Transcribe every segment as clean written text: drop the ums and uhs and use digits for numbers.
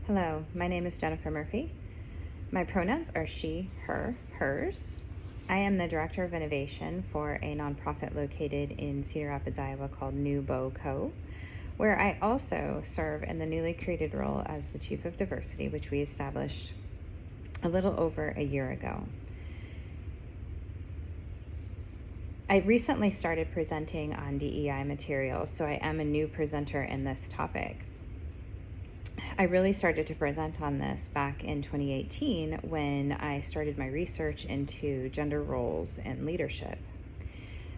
Hello, my name is Jennifer Murphy. My pronouns are she, her, hers. I am the Director of Innovation for a nonprofit located in Cedar Rapids, Iowa called New Bow Co., where I also serve in the newly created role as the Chief of Diversity, which we established a little over a year ago. I recently started presenting on DEI materials, so I am a new presenter in this topic. I really started to present on this back in 2018 when I started my research into gender roles and leadership.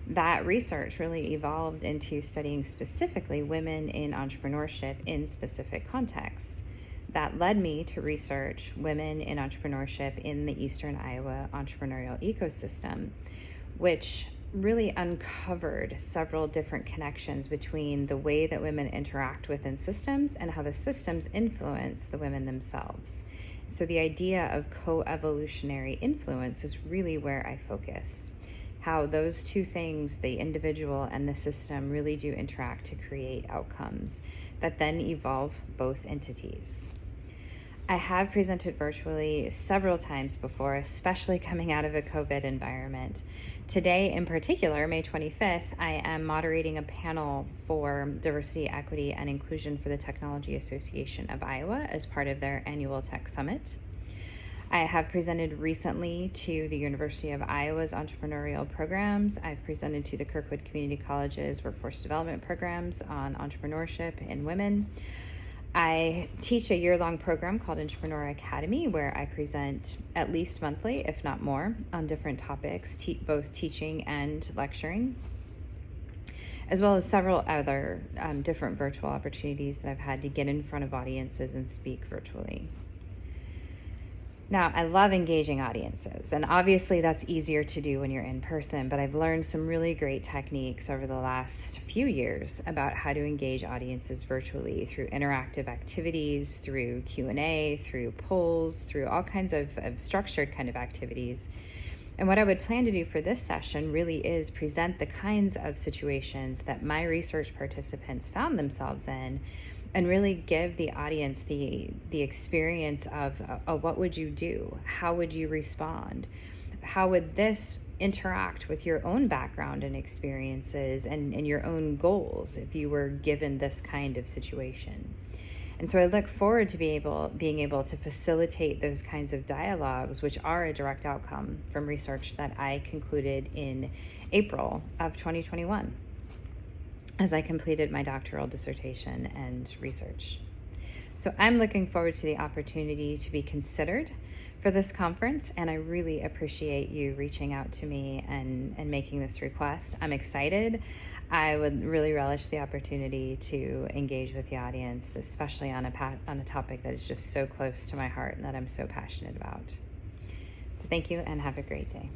That research really evolved into studying specifically women in entrepreneurship in specific contexts. That led me to research women in entrepreneurship in the Eastern Iowa entrepreneurial ecosystem, which really uncovered several different connections between the way that women interact within systems and how the systems influence the women themselves. So the idea of co-evolutionary influence is really where I focus. How those two things, the individual and the system, really do interact to create outcomes that then evolve both entities. I have presented virtually several times before, especially coming out of a COVID environment. Today, in particular, May 25th, I am moderating a panel for diversity, equity, and inclusion for the Technology Association of Iowa as part of their annual Tech Summit. I have presented recently to the University of Iowa's entrepreneurial programs. I've presented to the Kirkwood Community College's workforce development programs on entrepreneurship in women. I teach a year-long program called Entrepreneur Academy, where I present at least monthly, if not more, on different topics, both teaching and lecturing, as well as several other different virtual opportunities that I've had to get in front of audiences and speak virtually. Now, I love engaging audiences, and obviously that's easier to do when you're in person, but I've learned some really great techniques over the last few years about how to engage audiences virtually through interactive activities, through Q&A, through polls, through all kinds of structured kind of activities. And what I would plan to do for this session really is present the kinds of situations that my research participants found themselves in, and really give the audience the experience of what would you do? How would you respond? How would this interact with your own background and experiences and your own goals if you were given this kind of situation? And so I look forward to being able to facilitate those kinds of dialogues, which are a direct outcome from research that I concluded in April of 2021. As I completed my doctoral dissertation and research. So I'm looking forward to the opportunity to be considered for this conference, and I really appreciate you reaching out to me and making this request. I'm excited. I would really relish the opportunity to engage with the audience, especially on a topic that is just so close to my heart and that I'm so passionate about. So thank you and have a great day.